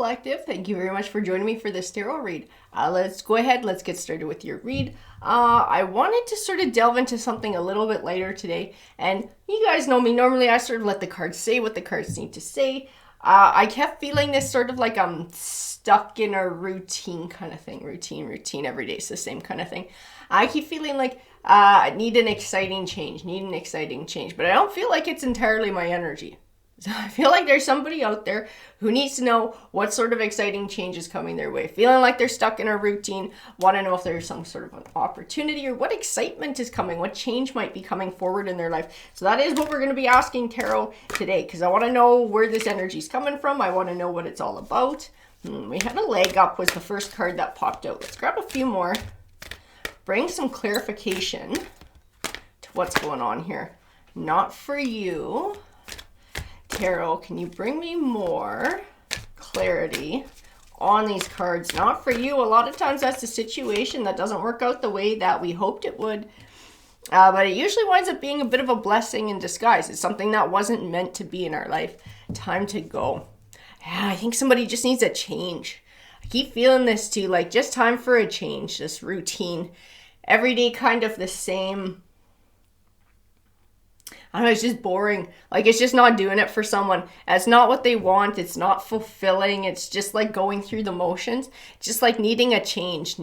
Collective. Thank you very much for joining me for this tarot read. Let's go ahead. Let's get started with your read. I wanted to sort of delve into something a little bit later today. And you guys know me. Normally, I sort of let the cards say what the cards need to say. I kept feeling this sort of like I'm stuck in a routine kind of thing. Routine. Every day it's the same kind of thing. I keep feeling like I need an exciting change. But I don't feel like it's entirely my energy. So I feel like there's somebody out there who needs to know what sort of exciting change is coming their way. Feeling like they're stuck in a routine, want to know if there's some sort of an opportunity or what excitement is coming, what change might be coming forward in their life. So that is what we're going to be asking Tarot today, because I want to know where this energy is coming from. I want to know what it's all about. We had a leg up was the first card that popped out. Let's grab a few more. Bring some clarification to what's going on here. Not for you. Tarot, can you bring me more clarity on these cards? Not for you. A lot of times that's a situation that doesn't work out the way that we hoped it would. But it usually winds up being a bit of a blessing in disguise. It's something that wasn't meant to be in our life. Time to go. Yeah, I think somebody just needs a change. I keep feeling this too, like just time for a change, this routine. Every day kind of the same. I don't know, it's just boring. Like, it's just not doing it for someone. It's not what they want. It's not fulfilling. It's just like going through the motions. Just like needing a change.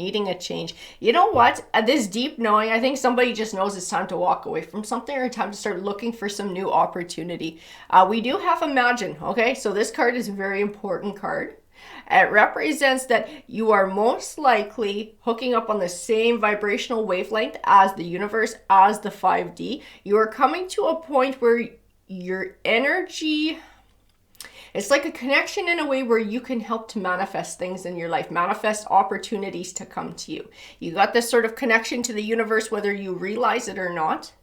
You know what? At this deep knowing, I think somebody just knows it's time to walk away from something or time to start looking for some new opportunity. We do have Imagine, okay? So this card is a very important card. It represents that you are most likely hooking up on the same vibrational wavelength as the universe, as the 5D. You are coming to a point where your energy, it's like a connection in a way where you can help to manifest things in your life, manifest opportunities to come to you. You got this sort of connection to the universe, whether you realize it or not.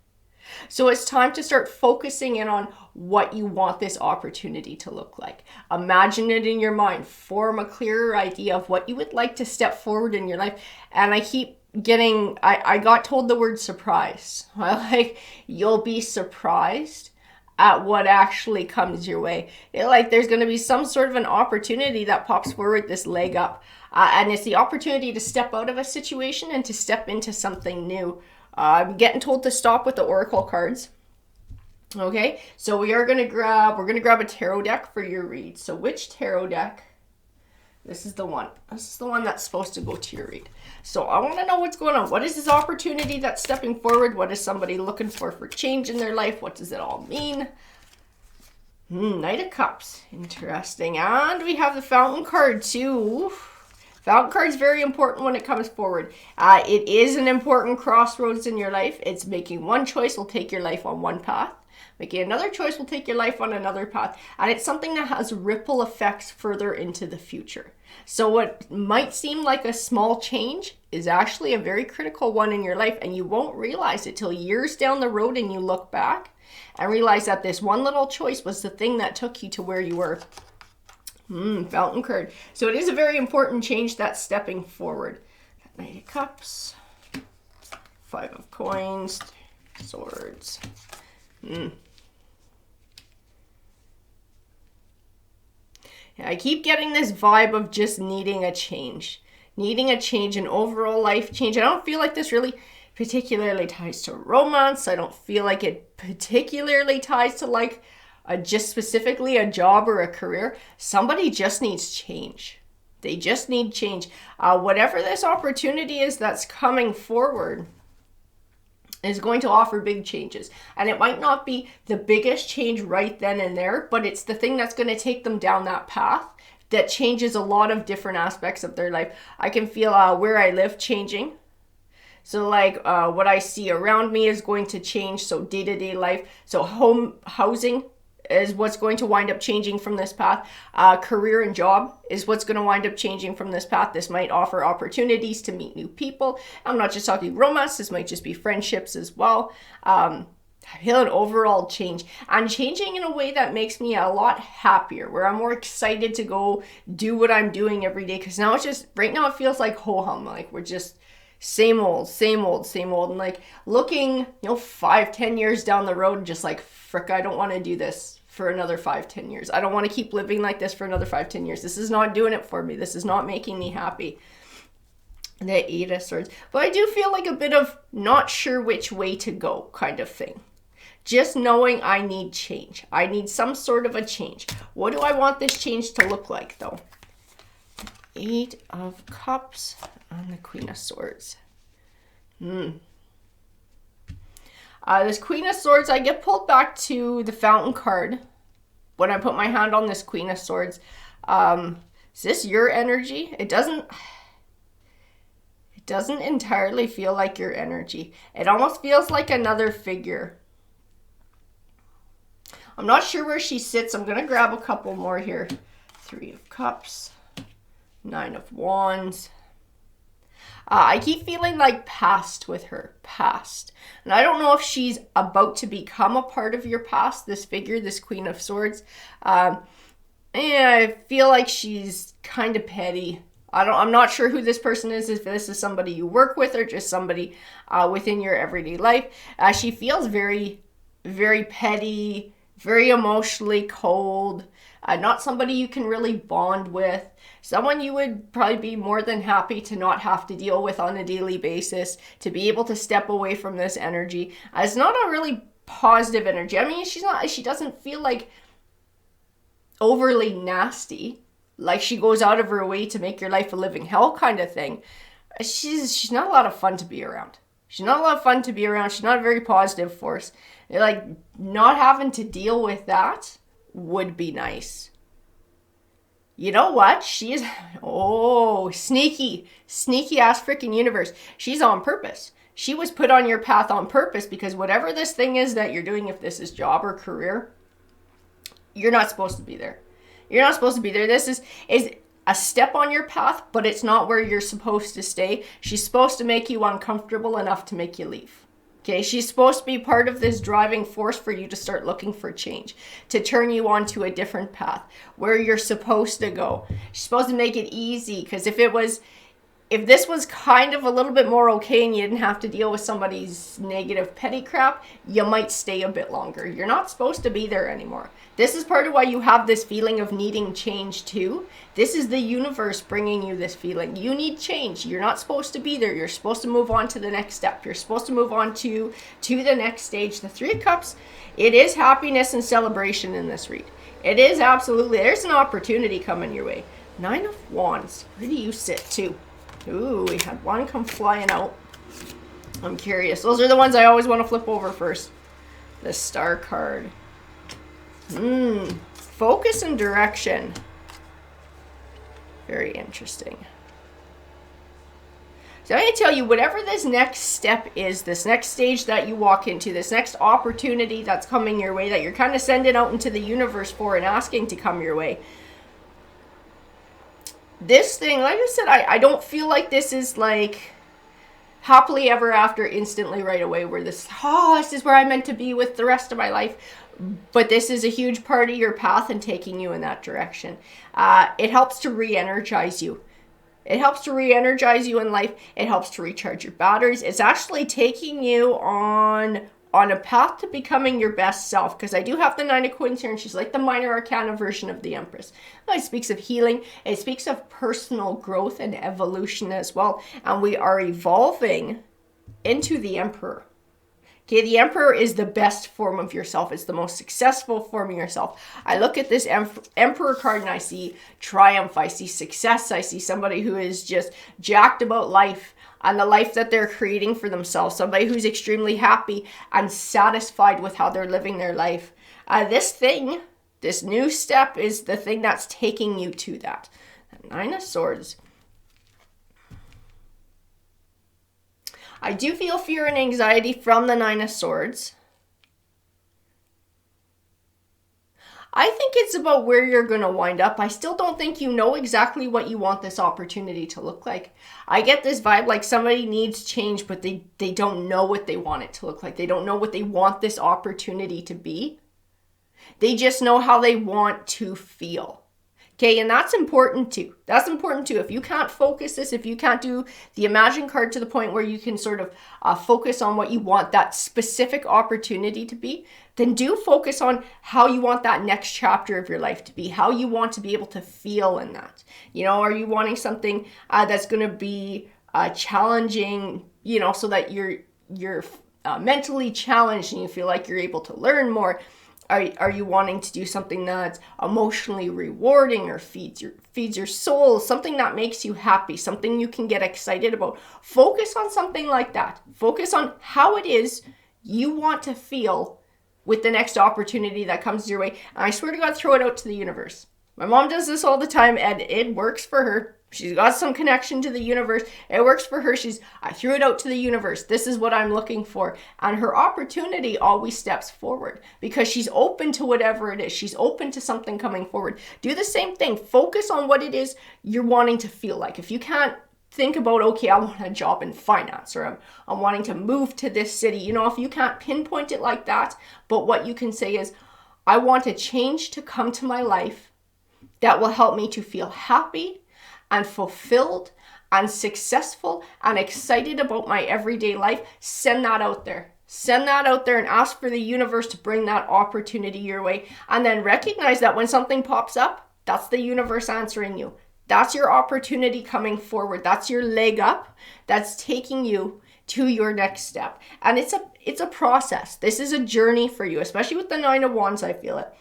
So it's time to start focusing in on what you want this opportunity to look like. Imagine it in your mind. Form a clearer idea of what you would like to step forward in your life. And I keep getting, I got told the word surprise. Like, you'll be surprised at what actually comes your way. Like, there's going to be some sort of an opportunity that pops forward, this leg up. And it's the opportunity to step out of a situation and to step into something new. I'm getting told to stop with the oracle cards. Okay, so we're gonna grab a tarot deck for your read. So which tarot deck? This is the one that's supposed to go to your read. So I want to know what's going on. What is this opportunity that's stepping forward? What is somebody looking for change in their life? What does it all mean? Knight of Cups, interesting. And we have the Fountain card too. Fountain card is very important when it comes forward. It is an important crossroads in your life. It's making one choice will take your life on one path. Making another choice will take your life on another path. And it's something that has ripple effects further into the future. So what might seem like a small change is actually a very critical one in your life. And you won't realize it till years down the road and you look back and realize that this one little choice was the thing that took you to where you were. Fountain card. So it is a very important change that's stepping forward. Knight of Cups, 5 of Coins, Swords. Yeah, I keep getting this vibe of just needing a change, an overall life change. I don't feel like this really particularly ties to romance. I don't feel like it particularly ties to like just specifically a job or a career. Somebody just needs change. They just need change. Whatever this opportunity is that's coming forward is going to offer big changes. And it might not be the biggest change right then and there, but it's the thing that's going to take them down that path that changes a lot of different aspects of their life. I can feel where I live changing. So like what I see around me is going to change. So day-to-day life. So housing is what's going to wind up changing from this path. Career and job is what's going to wind up changing from this path. This might offer opportunities to meet new people. I'm not just talking romance. This might just be friendships as well. I feel an overall change. I'm changing in a way that makes me a lot happier, where I'm more excited to go do what I'm doing every day. Because now it's just, right now it feels like ho-hum. Like we're just same old, same old, same old. And like looking, 5-10 years down the road and just like, frick, I don't want to do this for another 5-10 years. I don't want to keep living like this for another 5-10 years. This is not doing it for me. This is not making me happy. The Eight of Swords. But I do feel like a bit of not sure which way to go kind of thing. Just knowing I need change. I need some sort of a change. What do I want this change to look like though? Eight of Cups and the Queen of Swords. This Queen of Swords, I get pulled back to the Fountain card when I put my hand on this Queen of Swords. Is this your energy? It doesn't entirely feel like your energy. It almost feels like another figure. I'm not sure where she sits. I'm going to grab a couple more here. Three of Cups. Nine of Wands. I keep feeling like past with her. Past. And I don't know if she's about to become a part of your past, this figure, this Queen of Swords. And I feel like she's kind of petty. I'm not sure who this person is, if this is somebody you work with or just somebody within your everyday life. She feels very, very petty, very emotionally cold, not somebody you can really bond with, someone you would probably be more than happy to not have to deal with on a daily basis, to be able to step away from this energy. It's not a really positive energy. I mean, she doesn't feel like overly nasty, like she goes out of her way to make your life a living hell kind of thing. She's not a lot of fun to be around. She's not a lot of fun to be around. She's not a very positive force. Like, not having to deal with that would be nice. You know what? She is, sneaky ass freaking universe. She's on purpose. She was put on your path on purpose because whatever this thing is that you're doing, if this is job or career, you're not supposed to be there. You're not supposed to be there. This is a step on your path, but it's not where you're supposed to stay. She's supposed to make you uncomfortable enough to make you leave. Okay, she's supposed to be part of this driving force for you to start looking for change, to turn you onto a different path where you're supposed to go. She's supposed to make it easy, because if this was kind of a little bit more okay and you didn't have to deal with somebody's negative petty crap, you might stay a bit longer. You're not supposed to be there anymore. This is part of why you have this feeling of needing change too. This is the universe bringing you this feeling. You need change. You're not supposed to be there. You're supposed to move on to the next step. You're supposed to move on to the next stage. The Three of Cups, it is happiness and celebration in this read. It is absolutely, there's an opportunity coming your way. Nine of Wands, where do you sit too? Ooh, we had one come flying out. I'm curious. Those are the ones I always want to flip over first. The Star card. Focus and direction. Very interesting. So I'm going to tell you, whatever this next step is, this next stage that you walk into, this next opportunity that's coming your way, that you're kind of sending out into the universe for and asking to come your way, this thing, like I said, I don't feel like this is like happily ever after instantly right away, where this is where I'm meant to be with the rest of my life. But this is a huge part of your path and taking you in that direction. It helps to re-energize you. It helps to re-energize you in life. It helps to recharge your batteries. It's actually taking you on a path to becoming your best self, because I do have the Nine of Coins here, and she's like the minor arcana version of the Empress. It speaks of healing. It speaks of personal growth and evolution as well. And we are evolving into the Emperor. Okay, the Emperor is the best form of yourself. It's the most successful form of yourself. I look at this Emperor card and I see triumph. I see success. I see somebody who is just jacked about life and the life that they're creating for themselves. Somebody who's extremely happy and satisfied with how they're living their life. This new step is the thing that's taking you to that. The Nine of Swords. I do feel fear and anxiety from the Nine of Swords. I think it's about where you're going to wind up. I still don't think you know exactly what you want this opportunity to look like. I get this vibe like somebody needs change, but they don't know what they want it to look like. They don't know what they want this opportunity to be. They just know how they want to feel. Okay, and that's important too. That's important too. If you can't focus this, if you can't do the imagine card to the point where you can sort of focus on what you want that specific opportunity to be, then do focus on how you want that next chapter of your life to be, how you want to be able to feel in that. You know, are you wanting something that's going to be challenging, you know, so that you're mentally challenged and you feel like you're able to learn more? Are you wanting to do something that's emotionally rewarding or feeds your soul, something that makes you happy, something you can get excited about? Focus on something like that. Focus on how it is you want to feel with the next opportunity that comes your way. And I swear to God, throw it out to the universe. My mom does this all the time and it works for her. She's got some connection to the universe. It works for her. I threw it out to the universe. This is what I'm looking for. And her opportunity always steps forward because she's open to whatever it is. She's open to something coming forward. Do the same thing. Focus on what it is you're wanting to feel like. If you can't think about, okay, I want a job in finance or I'm wanting to move to this city. You know, if you can't pinpoint it like that, but what you can say is, I want a change to come to my life that will help me to feel happy and fulfilled and successful and excited about my everyday life. Send that out there. Send that out there and ask for the universe to bring that opportunity your way. And then recognize that when something pops up, that's the universe answering you. That's your opportunity coming forward. That's your leg up. That's taking you to your next step. And it's a process. This is a journey for you, especially with the Nine of Wands, I feel it.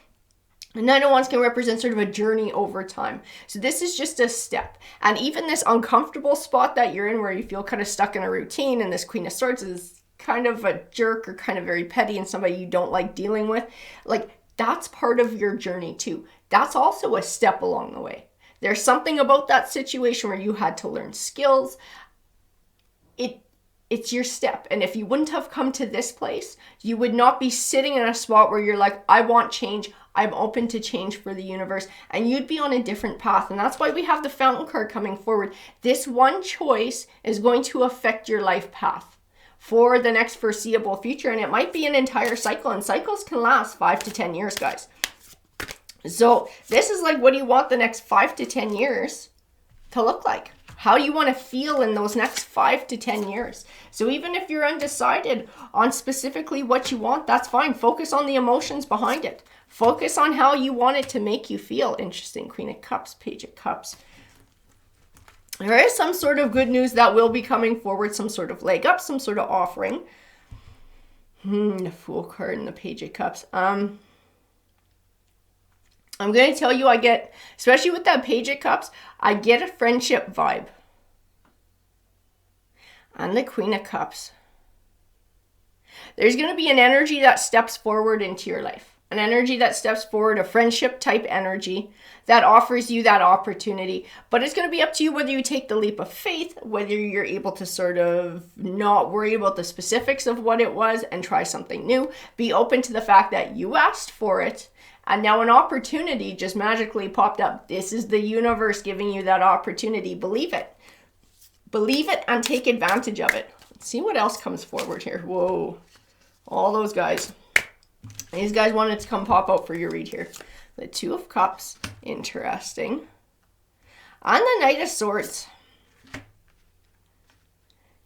The Nine of Wands can represent sort of a journey over time. So this is just a step. And even this uncomfortable spot that you're in where you feel kind of stuck in a routine and this Queen of Swords is kind of a jerk or kind of very petty and somebody you don't like dealing with, like that's part of your journey too. That's also a step along the way. There's something about that situation where you had to learn skills. It's your step. And if you wouldn't have come to this place, you would not be sitting in a spot where you're like, I want change. I'm open to change for the universe. And you'd be on a different path. And that's why we have the Fountain card coming forward. This one choice is going to affect your life path for the next foreseeable future. And it might be an entire cycle. And cycles can last 5 to 10 years, guys. So this is like, what do you want the next 5 to 10 years to look like? How do you want to feel in those next 5 to 10 years? So even if you're undecided on specifically what you want, that's fine. Focus on the emotions behind it. Focus on how you want it to make you feel. Interesting. Queen of Cups, Page of Cups. There is some sort of good news that will be coming forward, some sort of leg up, some sort of offering. The Fool card and the Page of Cups. I'm going to tell you, I get, especially with that Page of Cups, I get a friendship vibe. And the Queen of Cups. There's going to be an energy that steps forward into your life. An energy that steps forward, a friendship type energy that offers you that opportunity. But it's going to be up to you whether you take the leap of faith, whether you're able to sort of not worry about the specifics of what it was and try something new. Be open to the fact that you asked for it. And now an opportunity just magically popped up. This is the universe giving you that opportunity. Believe it. Believe it and take advantage of it. Let's see what else comes forward here. Whoa. All those guys. These guys wanted to come pop out for your read here. The Two of Cups. Interesting. And the Knight of Swords.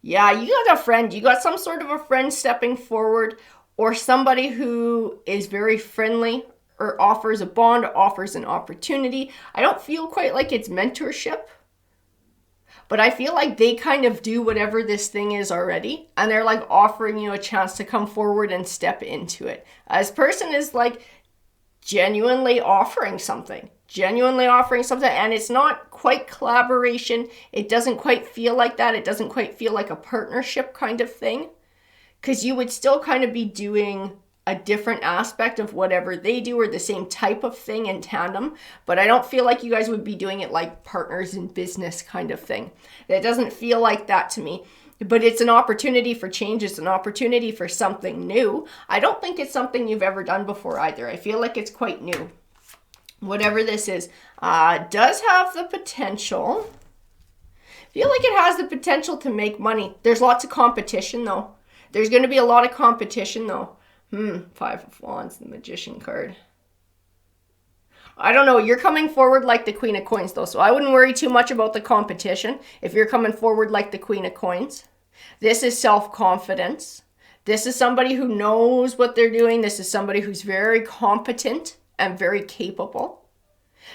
Yeah, you got a friend. You got some sort of a friend stepping forward or somebody who is very friendly or offers a bond, offers an opportunity. I don't feel quite like it's mentorship, but I feel like they kind of do whatever this thing is already, and they're like offering you a chance to come forward and step into it. This person is like genuinely offering something, and it's not quite collaboration. It doesn't quite feel like that. It doesn't quite feel like a partnership kind of thing, because you would still kind of be doing a different aspect of whatever they do or the same type of thing in tandem, but I don't feel like you guys would be doing it like partners in business kind of thing. It doesn't feel like that to me, but it's an opportunity for change. It's an opportunity for something new. I don't think it's something you've ever done before either. I feel like it's quite new. Whatever this is, does have the potential. I feel like it has the potential to make money. There's lots of competition though. There's going to be a lot of competition though. Five of Wands, the Magician card. I don't know. You're coming forward like the Queen of Coins, though, so I wouldn't worry too much about the competition if you're coming forward like the Queen of Coins. This is self-confidence. This is somebody who knows what they're doing. This is somebody who's very competent and very capable.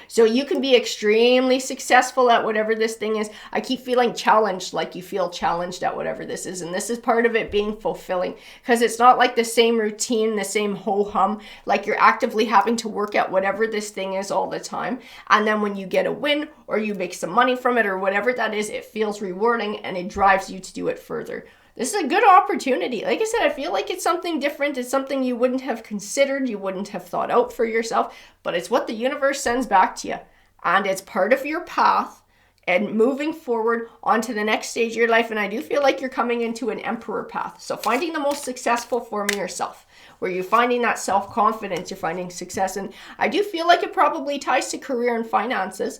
So you can be extremely successful at whatever this thing is. I keep feeling challenged, like you feel challenged at whatever this is. And this is part of it being fulfilling, because it's not like the same routine, the same ho-hum, like you're actively having to work at whatever this thing is all the time. And then when you get a win or you make some money from it or whatever that is, it feels rewarding and it drives you to do it further. This is a good opportunity. Like I said, I feel like it's something different. It's something you wouldn't have considered, you wouldn't have thought out for yourself, but it's what the universe sends back to you. And it's part of your path and moving forward onto the next stage of your life. And I do feel like you're coming into an emperor path. So finding the most successful form of yourself, where you're finding that self-confidence, you're finding success. And I do feel like it probably ties to career and finances,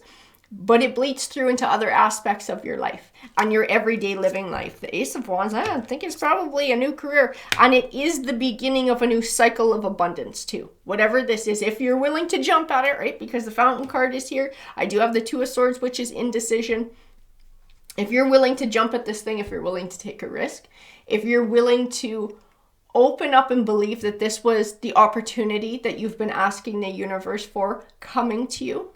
but it bleeds through into other aspects of your life and your everyday living life. The Ace of Wands, I think it's probably a new career, and it is the beginning of a new cycle of abundance too. Whatever this is, if you're willing to jump at it, right? Because the Fountain card is here. I do have the Two of Swords, which is indecision. If you're willing to jump at this thing, if you're willing to take a risk, if you're willing to open up and believe that this was the opportunity that you've been asking the universe for coming to you,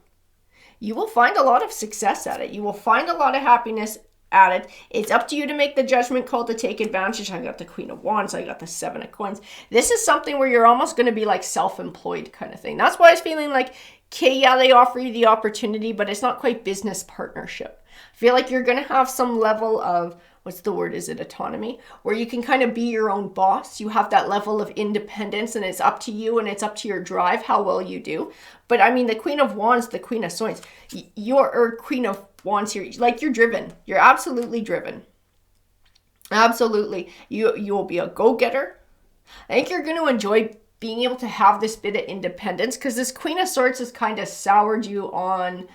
you will find a lot of success at it. You will find a lot of happiness at it. It's up to you to make the judgment call to take advantage. I got the Queen of Wands. I got the Seven of Coins. This is something where you're almost going to be like self-employed kind of thing. That's why I was feeling like, okay, yeah, they offer you the opportunity, but it's not quite business partnership. I feel like you're going to have some level of, what's the word? Is it autonomy? Where you can kind of be your own boss. You have that level of independence, and it's up to you and it's up to your drive how well you do. But I mean, the Queen of Wands, the Queen of Swords, you're Queen of Wands here. Like, you're driven. You're absolutely driven. Absolutely. You will be a go-getter. I think you're going to enjoy being able to have this bit of independence, because this Queen of Swords has kind of soured you on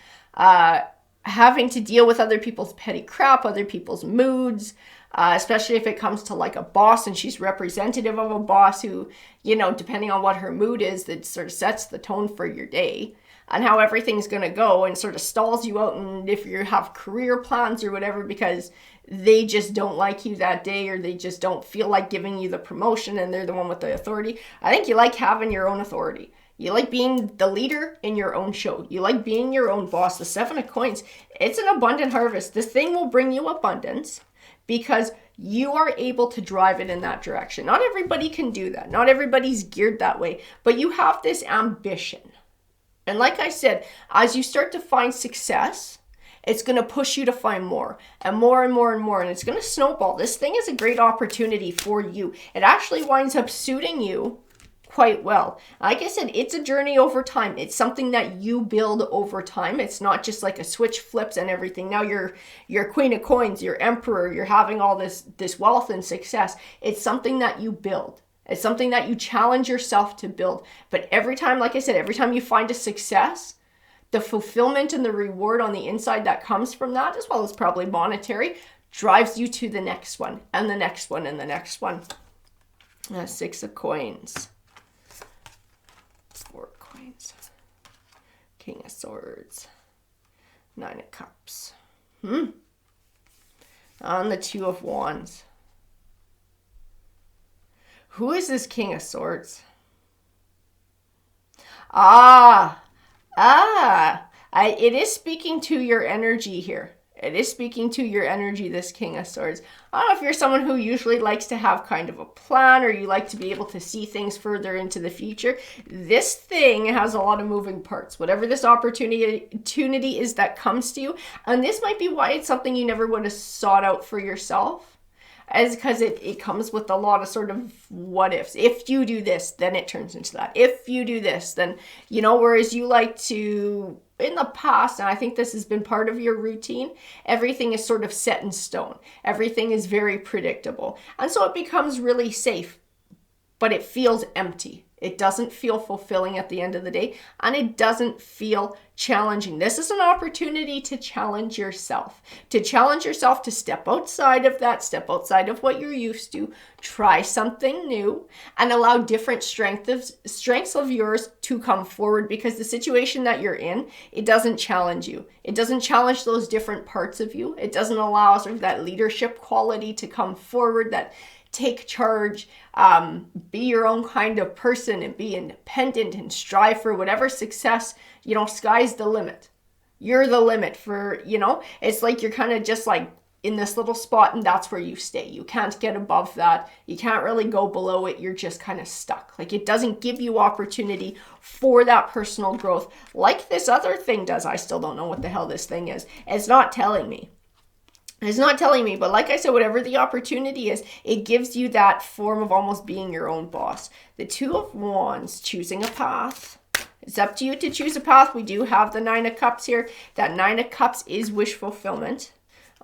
having to deal with other people's petty crap, other people's moods, especially if it comes to like a boss and she's representative of a boss who, you know, depending on what her mood is, that sort of sets the tone for your day and how everything's going to go, and sort of stalls you out. And if you have career plans or whatever, because they just don't like you that day, or they just don't feel like giving you the promotion and they're the one with the authority. I think you like having your own authority. You like being the leader in your own show. You like being your own boss. The Seven of Coins, it's an abundant harvest. This thing will bring you abundance because you are able to drive it in that direction. Not everybody can do that. Not everybody's geared that way, but you have this ambition. And like I said, as you start to find success, it's going to push you to find more and more and more and more. And it's going to snowball. This thing is a great opportunity for you. It actually winds up suiting you quite well. Like I said, it's a journey over time. It's something that you build over time. It's not just like a switch flips and everything. Now you're Queen of Coins, you're Emperor, you're having all this wealth and success. It's something that you build. It's something that you challenge yourself to build. But every time, like I said, every time you find a success, the fulfillment and the reward on the inside that comes from that, as well as probably monetary, drives you to the next one and the next one and the next one. Six of Coins. Four of Coins. King of Swords. Nine of Cups. On the Two of Wands. Who is this King of Swords? It is speaking to your energy here. It is speaking to your energy, this King of Swords. I don't know if you're someone who usually likes to have kind of a plan, or you like to be able to see things further into the future. This thing has a lot of moving parts. Whatever this opportunity is that comes to you, and this might be why it's something you never would have sought out for yourself, as because it comes with a lot of sort of what ifs. If you do this, then it turns into that. If you do this, then, you know, whereas you like to, in the past, and I think this has been part of your routine, everything is sort of set in stone. Everything is very predictable. And so it becomes really safe, but it feels empty. It doesn't feel fulfilling at the end of the day, and it doesn't feel challenging. This is an opportunity to challenge yourself, to step outside of that, step outside of what you're used to, try something new, and allow different strengths of yours to come forward, because the situation that you're in, it doesn't challenge you. It doesn't challenge those different parts of you. It doesn't allow sort of that leadership quality to come forward, that take charge, be your own kind of person and be independent and strive for whatever success. Sky's the limit. You're the limit for, it's like you're kind of just like in this little spot, and that's where you stay. You can't get above that. You can't really go below it. You're just kind of stuck. Like, it doesn't give you opportunity for that personal growth like this other thing does. I still don't know what the hell this thing is. It's not telling me. But like I said, whatever the opportunity is, it gives you that form of almost being your own boss. The Two of Wands, choosing a path. It's up to you to choose a path. We do have the Nine of Cups here. That Nine of Cups is wish fulfillment.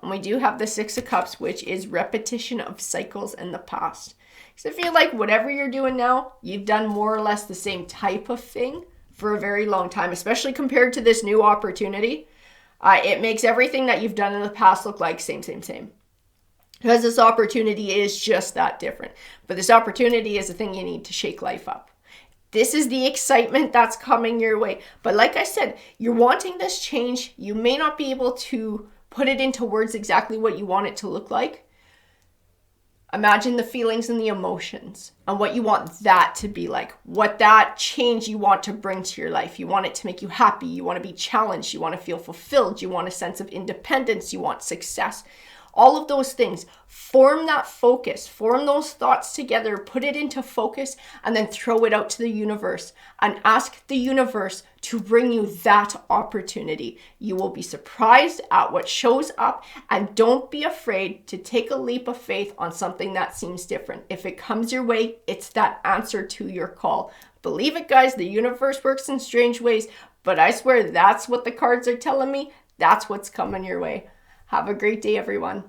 And we do have the Six of Cups, which is repetition of cycles in the past. Because I feel like whatever you're doing now, you've done more or less the same type of thing for a very long time, especially compared to this new opportunity. It makes everything that you've done in the past look like same. Because this opportunity is just that different. But this opportunity is a thing you need to shake life up. This is the excitement that's coming your way. But like I said, you're wanting this change. You may not be able to put it into words exactly what you want it to look like. Imagine the feelings and the emotions and what you want that to be like, what that change you want to bring to your life. You want it to make you happy. You want to be challenged. You want to feel fulfilled. You want a sense of independence. You want success. All of those things. Form that focus. Form those thoughts together. Put it into focus and then throw it out to the universe and ask the universe to bring you that opportunity. You will be surprised at what shows up, and don't be afraid to take a leap of faith on something that seems different. If it comes your way, it's that answer to your call. Believe it, guys. The universe works in strange ways, but I swear that's what the cards are telling me. That's what's coming your way. Have a great day, everyone.